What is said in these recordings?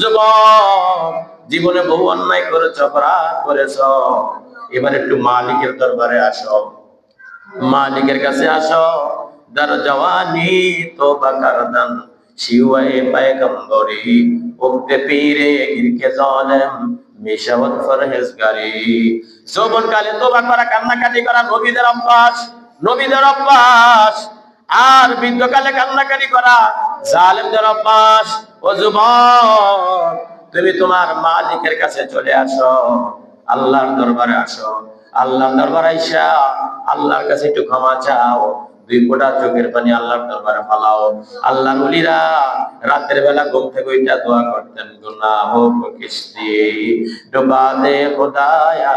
যুবক, জীবনে বহু অন্যায় করেছো, অপরাধ করেছো, এবার একটু মালিকের দরবারে আসো, মালিকের কাছে আসো। দার জওয়ানি তোবা করদান শিওয়ে পয়গম্বরি, উক্তে পীরে গিরকে জালেম মিশাওয়াত ফরহেজগারি। যৌবনকালে তোবা করা, কান্নাকাটি করা নবীদের অভ্যাস, নবীদের অভ্যাস। আর বৃদ্ধকালে কান্নাকাটি করা জালেমদের অভ্যাস। ও যুবক, তুমি তোমার মালিকের কাছে চলে আসো, আল্লাহর দরবারে আসো। আল্লাহর দরবারে আইসা আল্লাহর কাছে একটু ক্ষমা চাও, দুই ফোঁটা চোখের পানি আল্লাহর দরবারে ফালাও। আল্লাহর ওলিরা রাতের বেলা ঘুম থেকে ওইটা দোয়া করতেন, গুনাহ কো কিস্তি ডুবা দে খুদায়া,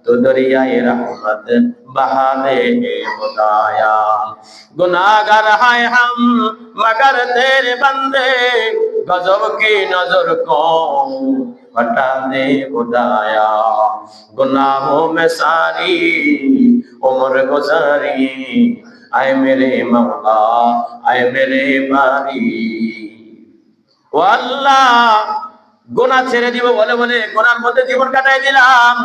तो दरियाए रहमत बहा दे खुदाया। गुनाहगार हैं हम मगर तेरे बंदे, गजब की नजर को हटा दे खुदाया। गुनाहों में सारी उम्र गुजारी, आए मेरे मौला आए मेरे बारी। ও আল্লাহ, গুনাহ ছেড়ে দিব বলে বলে গুনার মধ্যে জীবন কাটাই দিলাম,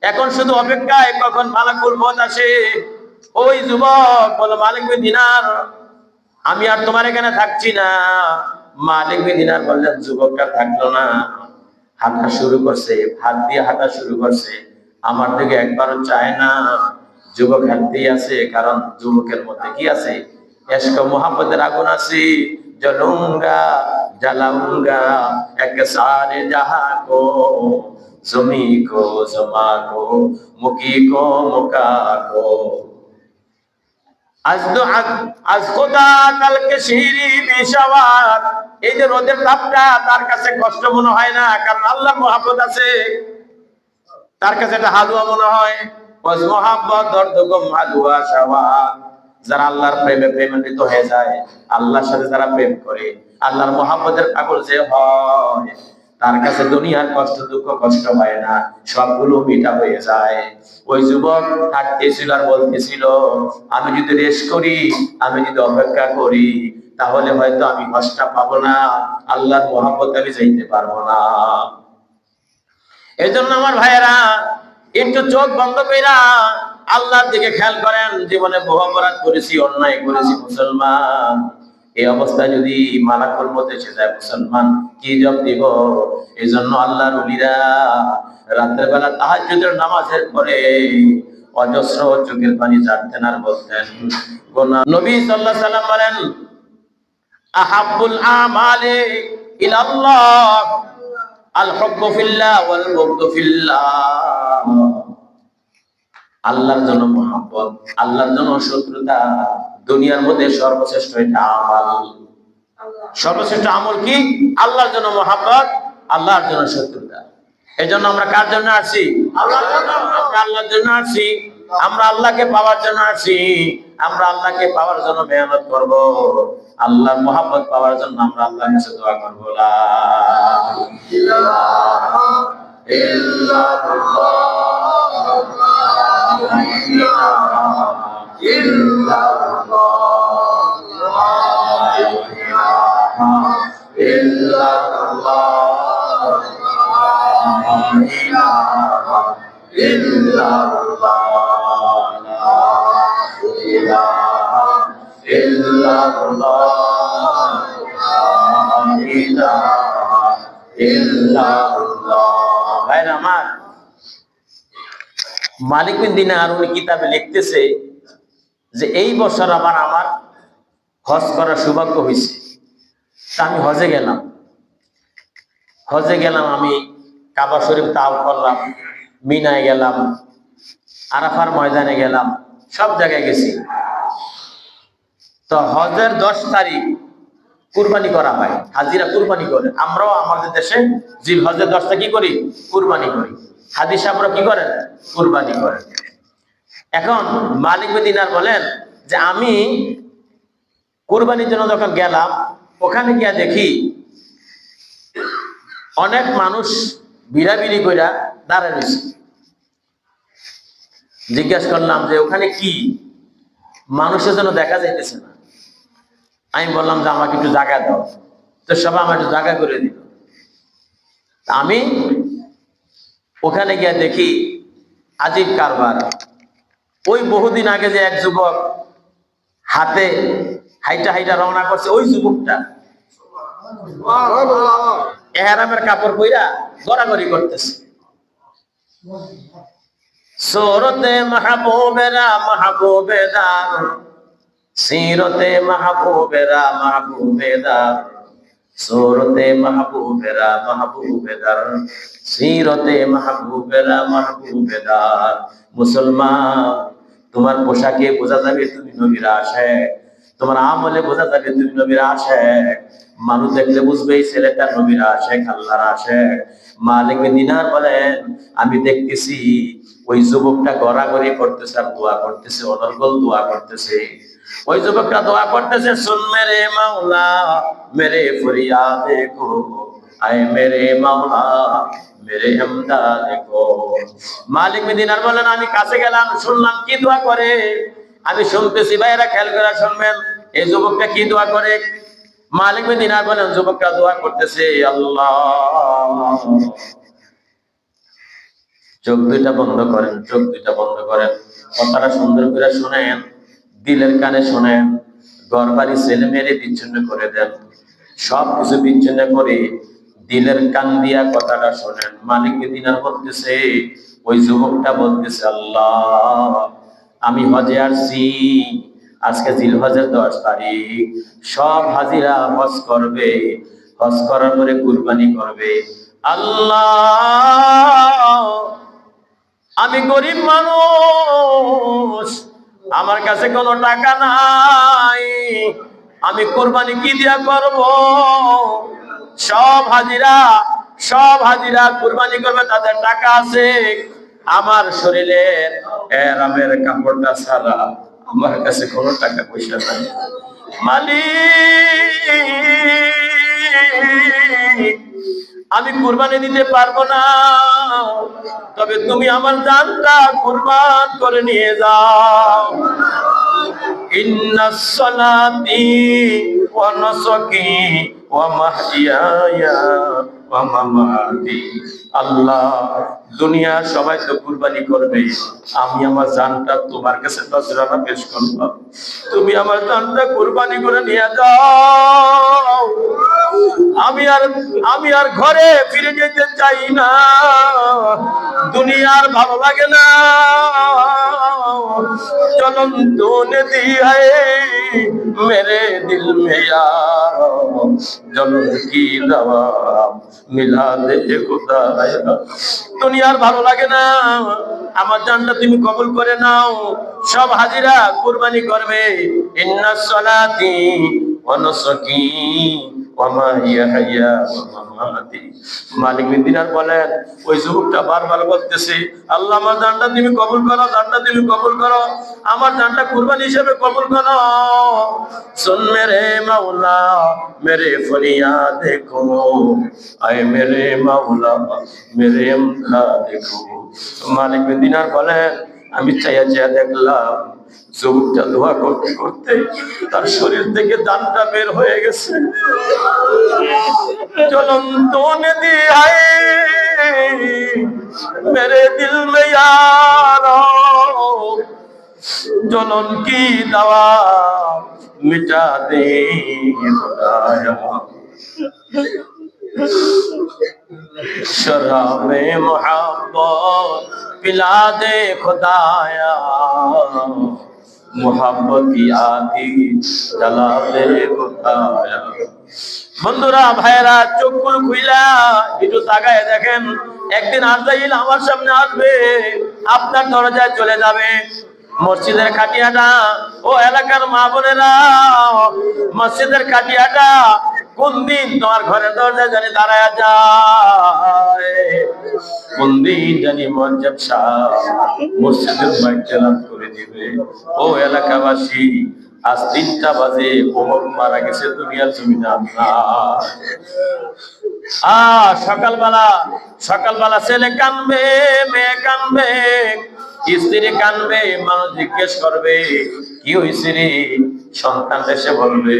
এখন শুধু অপেক্ষায় কখন মালাকুল মউত আসে। ওই যুবক বলো, মালিক বিন দিনার, আমি আর তোমার এখানে থাকছি না। মালিক বিন দিনার বললেন, যুবকটা থাকলো না, হাঁটা শুরু করছে, হাত দিয়ে হাঁটা শুরু করছে, আমার দিকে একবারও চায় না। যুবক হাঁটতেই আছে, কারণ যুবকের মধ্যে কি আছে? ইশক মুহাব্বতের আগুন আছে। জ্বলুঙ্গা জ্বালাউঙ্গা এক সারে জাহাं को, জমি को জমা को, মুকি को মুকা को। আজ খোদা কালকে শিরি বিশাওয়ার। এই যে রোদের তাপটা তার কাছে কষ্ট মনে হয় না, কারণ আল্লাহর মহব্বত আছে। তার কাছে এটা হালুয়া মনে হয়। ওয়াজ মহব্বত দর্দগম হালুয়া শাওয়া। যারা আল্লাহর প্রেমে প্রেমান্বিত হয়ে যায়, আল্লাহর সাথে যারা প্রেম করে, আল্লাহর মহব্বতের পাগল যে হয়, তার কাছে দুনিয়ার কষ্ট দুঃখ কষ্ট হয় না, সবগুলো মিঠা হয়ে যায়। ওই যুবক হাঁটতেছিল আর বলতেছিল, আমি যদি রেস্ট করি, আমি যদি অপেক্ষা করি, তাহলে হয়তো আমি কষ্টটা পাবো না, আল্লাহর মহব্বতে আমি যাইতে পারবো না। এই জন্য আমার ভাইয়েরা, একটু চোখ বন্ধ কইরা আল্লাহর দিকে খেয়াল করেন। জীবনে বহু অপরাধ করেছি, অন্যায় করেছি মুসলমান। এই অবস্থায় যদি মালাকুল মউত এসে যায়, মুসলমান কি জবাব দিব? এই জন্য আল্লাহর ওলিরা রাতের বেলা তাহাজ্জুদের নামাজের পরে অজস্র চোখের পানি ঝাড়তেন আর বলতেন, নবী সাল্লাল্লাহু আলাইহি সাল্লাম বলেন, আহাব্বুল আমালি ইলাল্লাহ আল হুব্বু ফিল্লাহ ওয়াল বুগদু ফিল্লাহ। আল্লাহর জন্য মহব্বত, আল্লাহর জন্য শত্রুতা, দুনিয়ার মধ্যে সর্বশ্রেষ্ঠ এটা আমল। সর্বশ্রেষ্ঠ আমল কি? আল্লাহর জন্য মহব্বত, আল্লাহর জন্য শত্রুতা। এজন্য আমরা কার জন্য আসি? আল্লাহর জন্য। আমরা আল্লাহর জন্য আসি, আমরা আল্লাহকে পাওয়ার জন্য আসি। আমরা আল্লাহকে পাওয়ার জন্য মেহনত করব, আল্লাহর মহব্বত পাওয়ার জন্য আমরা আল্লাহর কাছে দোয়া করব। লা ইলাহা ইল্লাল্লাহ লা ইলাহা ইল্লাল্লাহ লা ইলাহা ইল্লাল্লাহ লা ইলাহা ইল্লাল্লাহ লা ইলাহা ইল্লাল্লাহ লা ইলাহা ইল্লাল্লাহ। ভাইরা আমার, মালিক বিন দিনার উনি কিতাবে লিখতেছে যে এই বছর আমার হজ করার সৌভাগ্য হয়েছে। তা আমি হজে গেলাম, আমি কাবা শরীফ তাওয়াফ করলাম, মিনায় গেলাম, আরাফার ময়দানে গেলাম, সব জায়গায় গেছি। তো হজের 10 তারিখ কুরবানি করা হয়, হাজিরা কুরবানি করে। আমরাও আমাদের দেশে জিল হজের 10টা কি করি? কুরবানি করি। হাজি সাহেবরা কি করেন? কুরবানি করেন। এখন মালিক বিন দিনার বলেন যে আমি কুরবানির জন্য যখন গেলাম, ওখানে গিয়া দেখি অনেক মানুষ ভিড়াভিড়ি কইরা দাঁড়ায় রয়েছে। জিজ্ঞাসা করলাম যে ওখানে কি? মানুষের জন্য দেখা যাইতেছে না। আমি বললাম যে আমাকে একটু জায়গা দাও। তো সবাই আমার একটু জায়গা করে দিল। আমি ওখানে গিয়ে দেখি আজীব কারবার। ওই বহুদিন আগে যে এক যুবক হাতে হাইটা হাইটা রওনা করছে, ওই যুবকটা এহরামের কাপড় পইরা গড়াগড়ি করতেছে। सूरते महबूबेरा महबूबेदार, सीरते महबूबेरा महबूबेदार, सूरते महबूबेरा महबूबेदार, सीरते महबूबेरा महबूबेदार। मुसलमान তোমার পোশাকে বোঝা যাবে তুমি নবীর আশিক, তোমার আমলে বোঝা যাবে তুমি নবীর আশিক। মানুষ দেখলে বুঝবে এই ছেলেটা নবীর আশিক, আল্লাহর আশিক। মালিক দিনার বলেন আমি দেখতেছি ওই যুবকটা গড়াগড়ি করতেছে আর দোয়া করতেছে, অনর্গল দোয়া করতেছে। ওই যুবকটা দোয়া করতেছে, সুন মেরে মাওলা মেরে ফরিয়াদ কো, আয় মেরে মাওলা মেরে ইমদাদ কো। মালিক দিনার বলেন আমি কাছে গেলাম, শুনলাম কি দোয়া করে। আমি শুনতেছি, ভাইরা খেয়াল করে শুনবেন এই যুবকটা কি দোয়া করে। মালিক দিনার বলেন যুবকটা দোয়া করতেছে, আল্লাহ। চোখ দুইটা বন্ধ করেন, চোখ দুইটা বন্ধ করেন, কথাটা সুন্দর করে শুনেন, দিলের কানে শুনেন। ঘর বাড়ি ছেলে মেয়েরে বিচ্ছিন্ন করে দেন, সবকিছু বিচ্ছিন্ন করে দিলের কান দিয়া কথাটা শোনেন। মালিক দিনার বলতেছে, ওই যুবকটা বলতেছে, আল্লাহ আমি হজে আসছি, আজকে জিলহজের 10 তারিখ। সব হাজিরা হজ করবে, হজ করার পরে কুরবানি করবে। আল্লাহ আমি গরিব মানুষ, আমার কাছে কোনো টাকা নাই, আমি কুরবানি কি দিয়া করব? সব হাজিরা কুরবানি করবে, তাদের টাকা আছে। আমার শরীরের এহরামের কাপড়টা ছাড়া আমার কাছে কোনো টাকা পয়সা নাই। মালিক আমি কুরবানি দিতে পারবো না, তবে তুমি আমার জানটা কুরবান করে নিয়ে যাও। ইন্নাস সালাতি ওয়া নুসুকি ওয়া মাহইয়ায়া ওয়া মামাতি। আল্লাহ দুনিয়া সবাই তো কুরবানি করবে, আমি আমার জানটা তোমার কাছে নজরানা পেশ করব, তুমি আমার জানটা কুরবানি করে নিয়ে যাও। আমি আর ঘরে ফিরে যেতে চাই না, দুনিয়ার ভালো লাগে না। জ্বলন্ত নদী है मेरे दिल में यार, জ্বলন কি দাওয়া মিলা দে খুদায়া। দুনিয়ার ভালো লাগে না, আমার জানটা তুমি কবুল করে নাও। সব হাজিরা কুরবানি করবে। ইন্নাস সালাতি ওয়া নুসুকি ওয়া মাহইয়ায়া ওয়া মামাতি। মালিক বিন দিনার বলেন ওই যুবকটা বারবার বলতেছে, আল্লাহ আমার জানটা তুমি কবুল করো, জানটা তুমি কবুল করো, আমার জানটা কুরবানি হিসেবে কবুল করো। सुन मेरे मौला मेरे फरियाद को, आए मेरे मौला मेरे इमदाद को। मालिक बिन दिनार বলেন আমি চাইয়া দেখলাম যুবকটা দোয়া করতে করতে তার শরীর থেকে জানটা বের হয়ে গেছে। জ্বলন্ত নদী है मेरे दिल में यार, জ্বলন কি দাওয়া मिटा दे खुदाया। शराबे मोहब्बत पिला दे खुदाया, मोहब्बत की आती जला दे खुदाया। বন্ধুরা ভাইরা চোখ খুইলা একটু তাকায় দেখেন, একদিন আজরাইল আমার সামনে আসবে, আপনার দরজায় চলে যাবে। মসজিদের খাটিয়াটা, ও এলাকার মা বোনেরা, মসজিদের খাটিয়াটা কোন দিন তোমার ঘরের দরজায় জানি দাঁড়ায় যায়, কোন দিন জানি মঞ্জব শাহ মসজিদের বাইচালান করে দিবে। ও এলাকাবাসী, আজ 3টা বাজে ওমর মারা গেছে দুনিয়ার জমিনে। সকালবেলা ছেলে কানবে, মেয়ে কানবে, স্ত্রী কানবে, মানুষ জিজ্ঞেস করবে কি হয়েছে রে? সন্তান এসে বলবে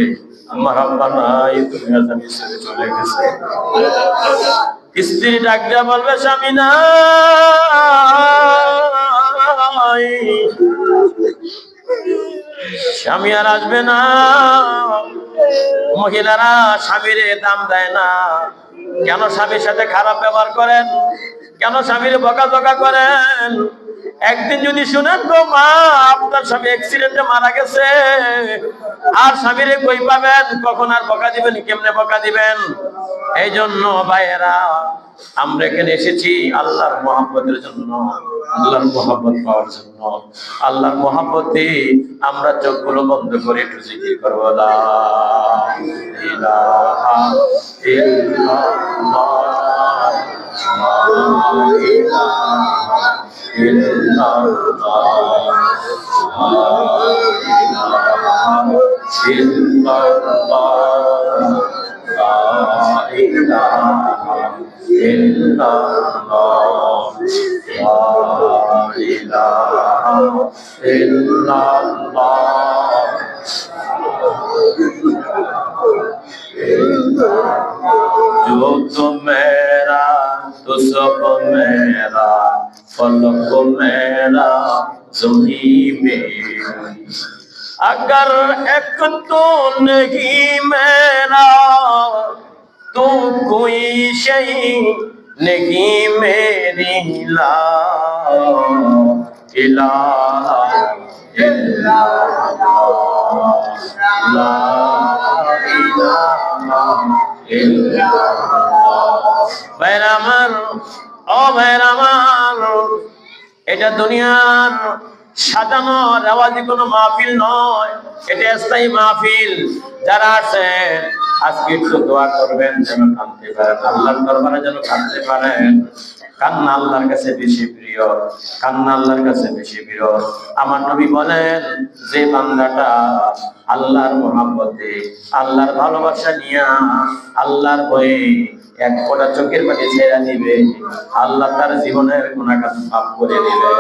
আমার আব্বা নাই, দুনিয়া জানি ছেড়ে চলে গেছে। স্ত্রী ডাক দিয়া বলবে স্বামী নাই, স্বামী আর আসবে না। মহিলারা স্বামীরে দাম দেয় না। কেন স্বামীর সাথে খারাপ ব্যবহার করেন? কেন স্বামীর বকাঝকা করেন? একদিন যদি শুনেন গো মা, আপনার স্বামী অ্যাক্সিডেন্টে মারা গেছে, আর স্বামীরে কই পাবেন? কখন আর বকা দিবেন? কেমনে বকা দিবেন? এই জন্য ভাইয়েরা, আমরা এখানে এসেছি আল্লাহর মহব্বতের জন্য, আল্লাহর মহব্বত পাওয়ার জন্য। আল্লাহর মহব্বতে আমরা চোখগুলো বন্ধ করে একটু জিকির করবো, লা ইলাহা ইল্লাল্লাহ, লা ইলাহা ইল্লাল্লাহ, লা ইলাহা ইল্লাল্লাহ, লা ইলাহা ইল্লাল্লাহ, লা ইলাহা ইল্লাল্লাহ। जो तो मेरा तो सब मेरा, फलक मेरा ज़मीन मेरी, अगर एक तो नहीं मेरा तो कोई शय नहीं मेरी, ला इलाहा इल्लल्लाह, ला इलाहा ইল্লাল্লাহ। ভাইরা আমার, ও ভাইরা আমার, এটা দুনিয়ার সাজানো রেওয়াজি কোনো মাহফিল নয়, এটা স্থায়ী মাহফিল। যারা আছেন আজকে একটু দোয়া করবেন যেন কাঁদতে পারেন, আল্লাহর দরবারে যেন কাঁদতে পারেন। কান্না আল্লাহর কাছে বেশি প্রিয়, কান্না আল্লাহর কাছে বেশি প্রিয়। আমার নবী বলেন, যে বান্দাটা আল্লাহর মহব্বতে, আল্লাহর ভালোবাসা নিয়া, আল্লাহর ভয়ে এক ফোঁটা চোখের পানি ছেড়ে দিবে, আল্লাহ তার জীবনের গুনাহ মাফ করে দিবে।